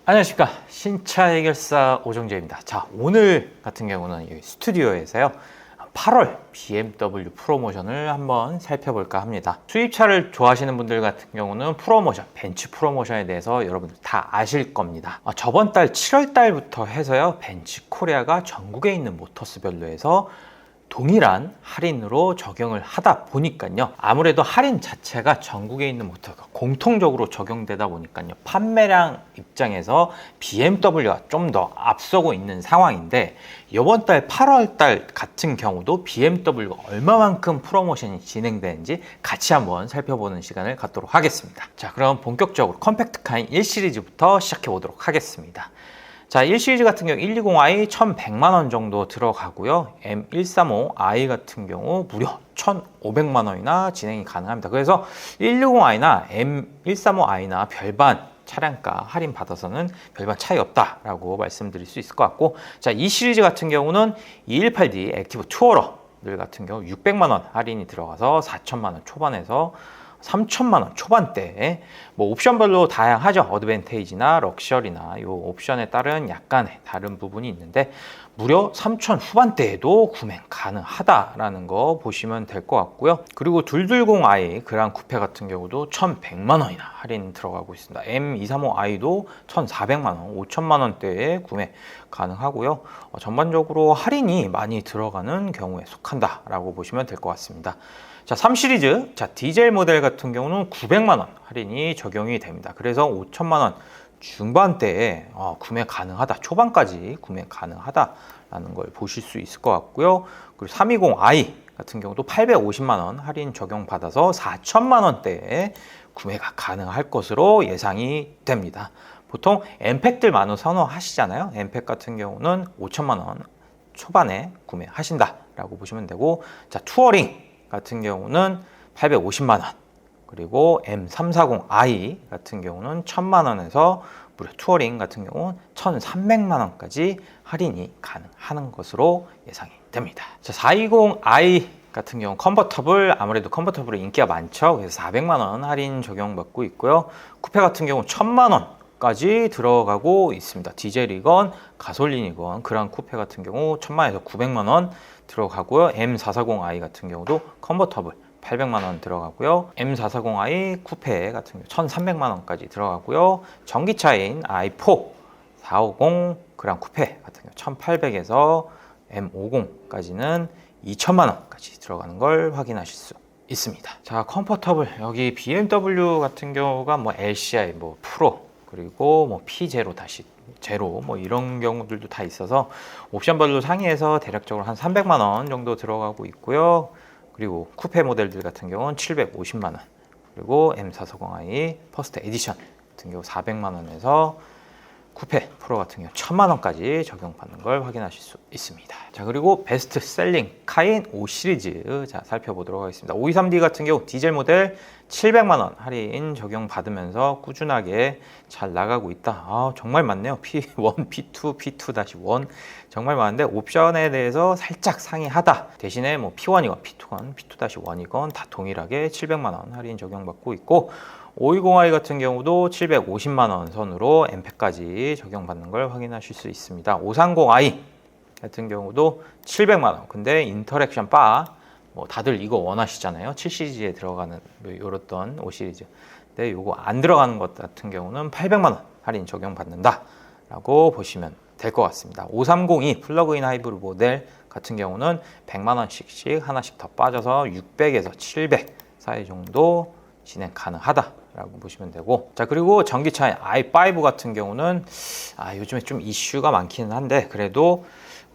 안녕하십니까, 신차 해결사 오정재입니다. 자, 오늘 같은 경우는 이 스튜디오에서요 8월 BMW 프로모션을 한번 살펴볼까 합니다. 수입차를 좋아하시는 분들 같은 경우는 프로모션, 벤츠 프로모션에 대해서 여러분들 다 아실 겁니다. 저번 달 7월 달부터 해서요 벤츠 코리아가 전국에 있는 모터스별로 해서 동일한 할인으로 적용을 하다 보니까요, 아무래도 할인 자체가 전국에 있는 모터가 공통적으로 적용되다 보니까요, 판매량 입장에서 BMW가 좀 더 앞서고 있는 상황인데, 이번 달 8월 달 같은 경우도 BMW가 얼마만큼 프로모션이 진행되는지 같이 한번 살펴보는 시간을 갖도록 하겠습니다. 자, 그럼 본격적으로 컴팩트카인 1시리즈부터 시작해 보도록 하겠습니다. 자, 1시리즈 같은 경우 120i 1100만원 정도 들어가고요. M135i 같은 경우 무려 1500만원이나 진행이 가능합니다. 그래서 160i나 M135i나 별반 차량가 할인 받아서는 별반 차이 없다라고 말씀드릴 수 있을 것 같고, 자, 이 시리즈 같은 경우는 218D 액티브 투어러들 같은 경우 600만원 할인이 들어가서 4천만원 초반에서 3천만원 초반대에 뭐 옵션별로 다양하죠. 어드밴테이지나 럭셔리나 요 옵션에 따른 약간의 다른 부분이 있는데 무려 3천 후반대에도 구매 가능하다라는 거 보시면 될 것 같고요. 그리고 220i 그랑 쿠페 같은 경우도 1,100만원이나 할인 들어가고 있습니다. M235i도 1,400만원, 5천만원대에 구매 가능하고요. 전반적으로 할인이 많이 들어가는 경우에 속한다라고 보시면 될 것 같습니다. 자, 3시리즈, 자, 디젤 모델 같은 경우는 900만원 할인이 적용이 됩니다. 그래서 5천만원 중반대에 구매 가능하다, 초반까지 구매 가능하다라는 걸 보실 수 있을 것 같고요. 그리고 320i 같은 경우도 850만원 할인 적용받아서 4천만원대에 구매가 가능할 것으로 예상이 됩니다. 보통 엠팩들 많이 선호하시잖아요. 엠팩 같은 경우는 5천만원 초반에 구매하신다라고 보시면 되고, 자, 투어링 같은 경우는 850만원, 그리고 M340i 같은 경우는 1000만원에서 무려 투어링 같은 경우는 1300만원까지 할인이 가능한 것으로 예상이 됩니다. 자, 420i 같은 경우 컨버터블, 아무래도 컨버터블이 인기가 많죠. 그래서 400만원 할인 적용받고 있고요. 쿠페 같은 경우 1000만원까지 들어가고 있습니다. 디젤이건 가솔린이건 그랑 쿠페 같은 경우 1000만원에서 900만원 들어가고요. M440i 같은 경우도 컨버터블 800만원 들어가고요. M440i 쿠페 같은 경우 1300만원까지 들어가고요. 전기차인 i4 450 그랑 쿠페 같은 경우 1800에서 M50까지는 2000만원까지 들어가는 걸 확인하실 수 있습니다. 자, 컴포터블, 여기 BMW 같은 경우가 뭐 LCI, 뭐 프로, 그리고 뭐 P0 다시 제로 뭐 이런 경우들도 다 있어서 옵션별로 상위에서 대략적으로 한 300만원 정도 들어가고 있고요. 그리고 쿠페 모델들 같은 경우는 750만원, 그리고 M440i 퍼스트 에디션 같은 경우 400만원에서 쿠페 프로 같은 경우 1000만원까지 적용받는 걸 확인하실 수 있습니다. 자, 그리고 베스트 셀링 카인 5 시리즈, 자, 살펴보도록 하겠습니다. 523D 같은 경우 디젤 모델 700만원 할인 적용받으면서 꾸준하게 잘 나가고 있다. 정말 많네요. P1, P2, P2-1 정말 많은데, 옵션에 대해서 살짝 상이하다 대신에 뭐 P1이건 P2건 P2-1이건 다 동일하게 700만원 할인 적용받고 있고, 520i 같은 경우도 750만원 선으로 엠팩까지 적용받는 걸 확인하실 수 있습니다. 530i 같은 경우도 700만원, 근데 인터랙션 바, 뭐 다들 이거 원하시잖아요. 7시리즈에 들어가는 요랬던 5시리즈. 근데 요거 안 들어가는 것 같은 경우는 800만원 할인 적용받는다 라고 보시면 될 것 같습니다. 5302 플러그인 하이브리드 모델 같은 경우는 100만원씩 하나씩 더 빠져서 600에서 700 사이 정도 진행 가능하다 라고 보시면 되고, 자, 그리고 전기차인 i5 같은 경우는 요즘에 좀 이슈가 많기는 한데, 그래도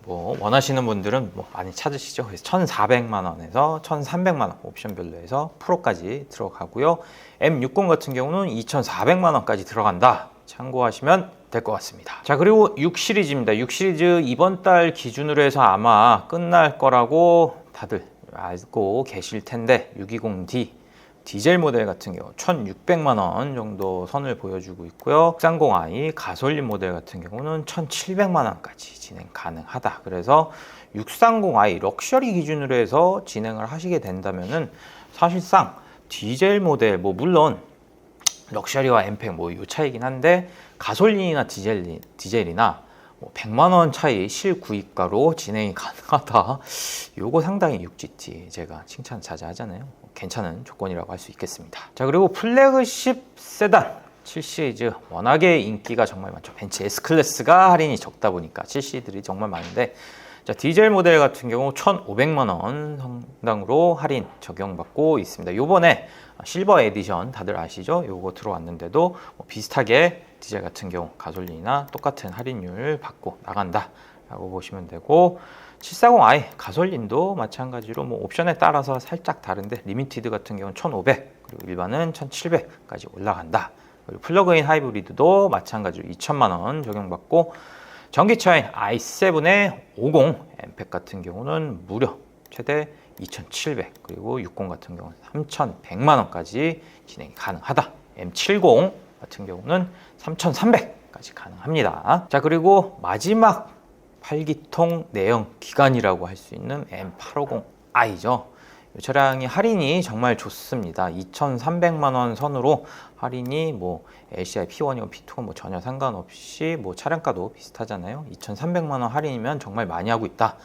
뭐 원하시는 분들은 뭐 많이 찾으시죠. 그래서 1,400만원에서 1,300만원 옵션별로 해서 프로까지 들어가고요. M60 같은 경우는 2,400만원까지 들어간다, 참고하시면 될 것 같습니다. 자, 그리고 6 시리즈입니다. 6 시리즈 이번 달 기준으로 해서 아마 끝날 거라고 다들 알고 계실 텐데, 620D 디젤 모델 같은 경우 1,600만원 정도 선을 보여주고 있고요. 630i 가솔린 모델 같은 경우는 1,700만원까지 진행 가능하다. 그래서 630i 럭셔리 기준으로 해서 진행을 하시게 된다면은 사실상 디젤 모델, 뭐 물론 럭셔리와 엠팩 뭐 요 차이긴 한데 가솔린이나 디젤이나 뭐 100만 원 차이 실구입가로 진행이 가능하다. 요거 상당히 6GT 제가 칭찬 자주 하잖아요. 괜찮은 조건이라고 할 수 있겠습니다. 자, 그리고 플래그십 세단 7시리즈 워낙에 인기가 정말 많죠. 벤츠 S클래스가 할인이 적다 보니까 7시들이 정말 많은데, 자, 디젤 모델 같은 경우 1,500만 원 상당으로 할인 적용받고 있습니다. 요번에 실버 에디션 다들 아시죠? 요거 들어왔는데도 뭐 비슷하게 디젤 같은 경우 가솔린이나 똑같은 할인율 받고 나간다 라고 보시면 되고, 740i 가솔린도 마찬가지로 뭐 옵션에 따라서 살짝 다른데 리미티드 같은 경우는 1,500 그리고 일반은 1,700까지 올라간다. 그리고 플러그인 하이브리드도 마찬가지로 2천만 원 적용받고, 전기차인 i7의 50 엠팩 같은 경우는 무려 최대 2,700 그리고 60 같은 경우는 3,100만 원까지 진행이 가능하다. M70 같은 경우는 3,300까지 가능합니다. 자, 그리고 마지막 8기통 내연 기관이라고 할 수 있는 M850i죠. 이 차량이 할인이 정말 좋습니다. 2,300만 원 선으로 할인이 뭐 LCI P1이건 P2건 뭐 전혀 상관없이 뭐 차량가도 비슷하잖아요. 2,300만 원 할인이면 정말 많이 하고 있다.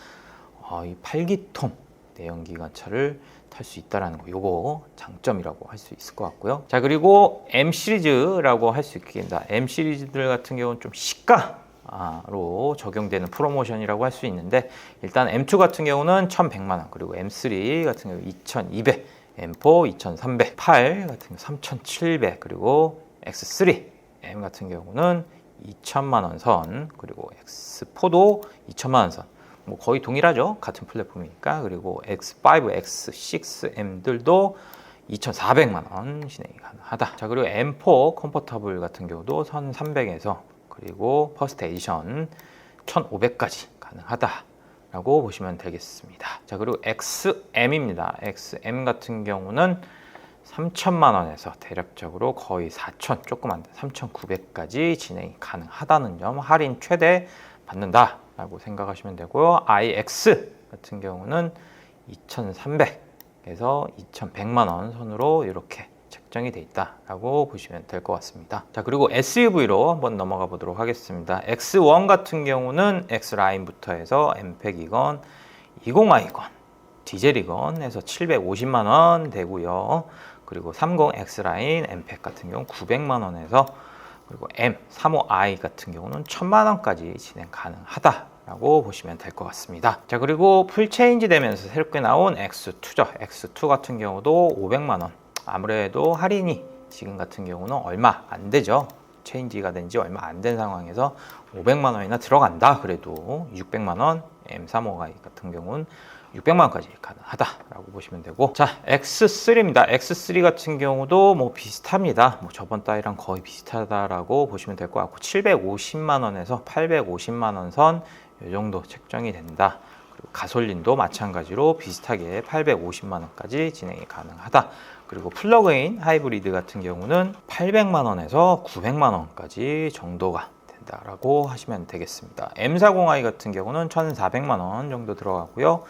이 8기통 내연기관차를 탈 수 있다라는 거, 요거 장점이라고 할 수 있을 것 같고요. 자, 그리고 M 시리즈라고 할 수 있겠습니다. M 시리즈들 같은 경우는 좀 시가로 적용되는 프로모션이라고 할 수 있는데, 일단 M2 같은 경우는 1,100만 원, 그리고 M3 같은 경우 2,200, M4 2,300, 8 같은 경우 3,700, 그리고 X3 M 같은 경우는 2,000만 원 선, 그리고 X4도 2,000만 원 선. 뭐 거의 동일하죠. 같은 플랫폼이니까. 그리고 X5, X6M들도 2,400만 원 진행이 가능하다. 자, 그리고 M4 컴포터블 같은 경우도 1,300에서 그리고 퍼스트 에디션 1,500까지 가능하다라고 보시면 되겠습니다. 자, 그리고 XM입니다. XM 같은 경우는 3,000만 원에서 대략적으로 거의 4,000 조금 안 돼 3,900까지 진행이 가능하다는 점, 할인 최대 받는다라고 생각하시면 되고요. IX 같은 경우는 2,300에서 2,100만 원 선으로 이렇게 책정이 돼 있다라고 보시면 될 것 같습니다. 자, 그리고 SUV로 한번 넘어가 보도록 하겠습니다. X1 같은 경우는 X라인부터 해서 엠팩이건 20i건 디젤이건 해서 750만 원 되고요. 그리고 30 X라인 엠팩 같은 경우 900만 원에서, 그리고 M35i 같은 경우는 1,000만 원까지 진행 가능하다라고 보시면 될 것 같습니다. 자, 그리고 풀 체인지 되면서 새롭게 나온 X2죠. X2 같은 경우도 500만 원. 아무래도 할인이 지금 같은 경우는 얼마 안 되죠. 체인지가 된 지 얼마 안 된 상황에서 500만 원이나 들어간다. 그래도 600만 원, M35i 같은 경우는 600만 원까지 가능하다라고 보시면 되고, 자, X3입니다. X3 같은 경우도 뭐 비슷합니다. 뭐 저번 달이랑 거의 비슷하다라고 보시면 될 것 같고, 750만 원에서 850만 원 선 이 정도 책정이 된다. 그리고 가솔린도 마찬가지로 비슷하게 850만 원까지 진행이 가능하다. 그리고 플러그인 하이브리드 같은 경우는 800만 원에서 900만 원까지 정도가 된다라고 하시면 되겠습니다. M40i 같은 경우는 1,400만 원 정도 들어가고요.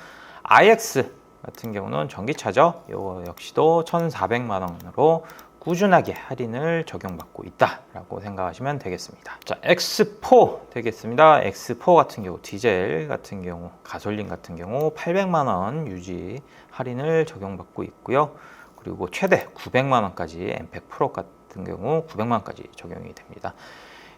iX 같은 경우는 전기차죠. 이거 역시도 1,400만 원으로 꾸준하게 할인을 적용받고 있다라고 생각하시면 되겠습니다. 자, X4 되겠습니다. X4 같은 경우 디젤 같은 경우 가솔린 같은 경우 800만 원 유지 할인을 적용받고 있고요. 그리고 최대 900만 원까지 엠팩 프로 같은 경우 900만 원까지 적용이 됩니다.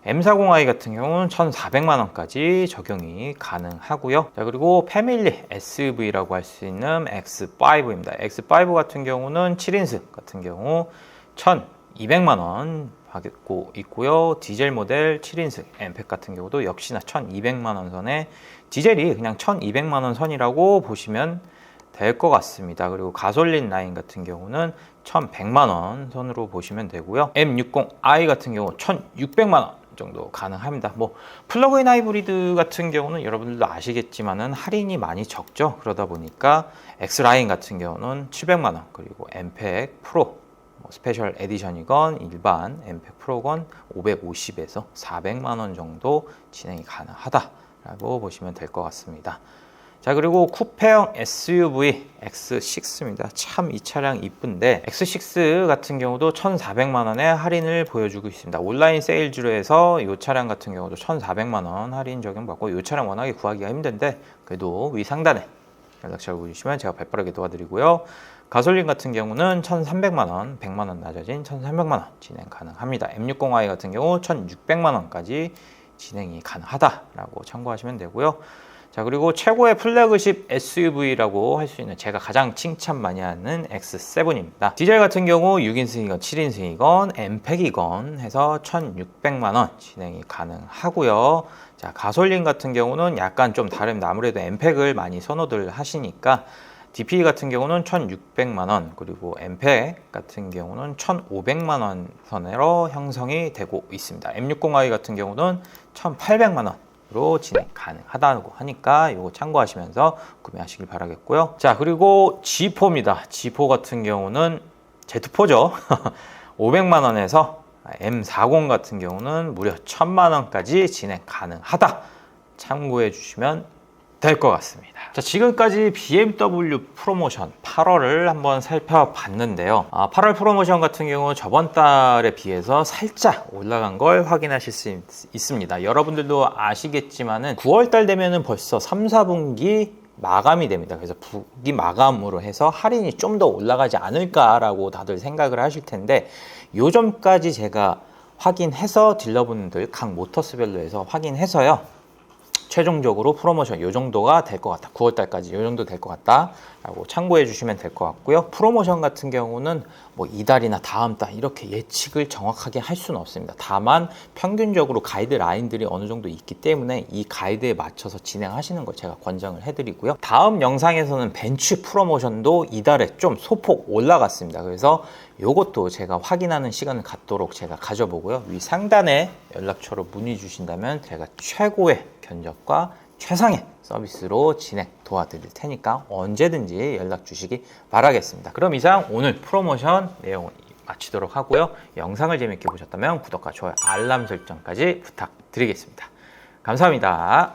M40i 같은 경우는 1,400만 원까지 적용이 가능하고요. 자, 그리고 패밀리 SUV라고 할 수 있는 X5입니다. X5 같은 경우는 7인승 같은 경우 1,200만 원 받고 있고요. 디젤 모델 7인승 엠팩 같은 경우도 역시나 1,200만 원 선에, 디젤이 그냥 1,200만 원 선이라고 보시면 될 것 같습니다. 그리고 가솔린 라인 같은 경우는 1,100만 원 선으로 보시면 되고요. M60i 같은 경우 1,600만 원 정도 가능합니다. 뭐 플러그인 하이브리드 같은 경우는 여러분들도 아시겠지만은 할인이 많이 적죠. 그러다 보니까 X라인 같은 경우는 700만 원, 그리고 엠팩 프로 뭐 스페셜 에디션이건 일반 엠팩 프로건 550에서 400만 원 정도 진행이 가능하다라고 보시면 될 것 같습니다. 자, 그리고 쿠페형 SUV X6입니다. 참 이 차량 이쁜데 X6 같은 경우도 1,400만 원의 할인을 보여주고 있습니다. 온라인 세일즈로 해서 이 차량 같은 경우도 1,400만 원 할인 적용받고, 이 차량 워낙에 구하기가 힘든데 그래도 위 상단에 연락처를 보여주시면 제가 발빠르게 도와드리고요. 가솔린 같은 경우는 1,300만 원, 100만 원 낮아진 1,300만 원 진행 가능합니다. M60i 같은 경우 1,600만 원까지 진행이 가능하다라고 참고하시면 되고요. 자, 그리고 최고의 플래그십 SUV라고 할 수 있는 제가 가장 칭찬 많이 하는 X7입니다. 디젤 같은 경우 6인승이건 7인승이건 엠팩이건 해서 1,600만 원 진행이 가능하고요. 자, 가솔린 같은 경우는 약간 좀 다릅니다. 아무래도 엠팩을 많이 선호들 하시니까 DP 같은 경우는 1,600만 원, 그리고 엠팩 같은 경우는 1,500만 원 선으로 형성이 되고 있습니다. M60i 같은 경우는 1,800만 원으로 진행 가능하다고 하니까 이거 참고하시면서 구매하시길 바라겠고요. 자, 그리고 G4입니다. G4 같은 경우는 Z4죠. 500만 원에서 M40 같은 경우는 무려 1,000만 원까지 진행 가능하다. 참고해 주시면 될 것 같습니다. 자, 지금까지 BMW 프로모션 8월을 한번 살펴봤는데요. 8월 프로모션 같은 경우 저번 달에 비해서 살짝 올라간 걸 확인하실 수 있습니다. 여러분들도 아시겠지만은 9월 달 되면은 벌써 3, 4분기 마감이 됩니다. 그래서 분기 마감으로 해서 할인이 좀 더 올라가지 않을까라고 다들 생각을 하실 텐데, 요 점까지 제가 확인해서 딜러분들 각 모터스별로 해서 확인해서요. 최종적으로 프로모션 요 정도가 될 것 같다. 9월 달까지 요 정도 될 것 같다 라고 참고해 주시면 될 것 같고요. 프로모션 같은 경우는 뭐 이달이나 다음 달 이렇게 예측을 정확하게 할 수는 없습니다. 다만 평균적으로 가이드라인들이 어느 정도 있기 때문에 이 가이드에 맞춰서 진행하시는 걸 제가 권장을 해드리고요. 다음 영상에서는 벤츠 프로모션도 이달에 좀 소폭 올라갔습니다. 그래서 요것도 제가 확인하는 시간을 갖도록 제가 가져보고요. 위 상단에 연락처로 문의 주신다면 제가 최고의 견적과 최상의 서비스로 진행 도와드릴 테니까 언제든지 연락 주시기 바라겠습니다. 그럼 이상 오늘 프로모션 내용을 마치도록 하고요. 영상을 재밌게 보셨다면 구독과 좋아요, 알람 설정까지 부탁드리겠습니다. 감사합니다.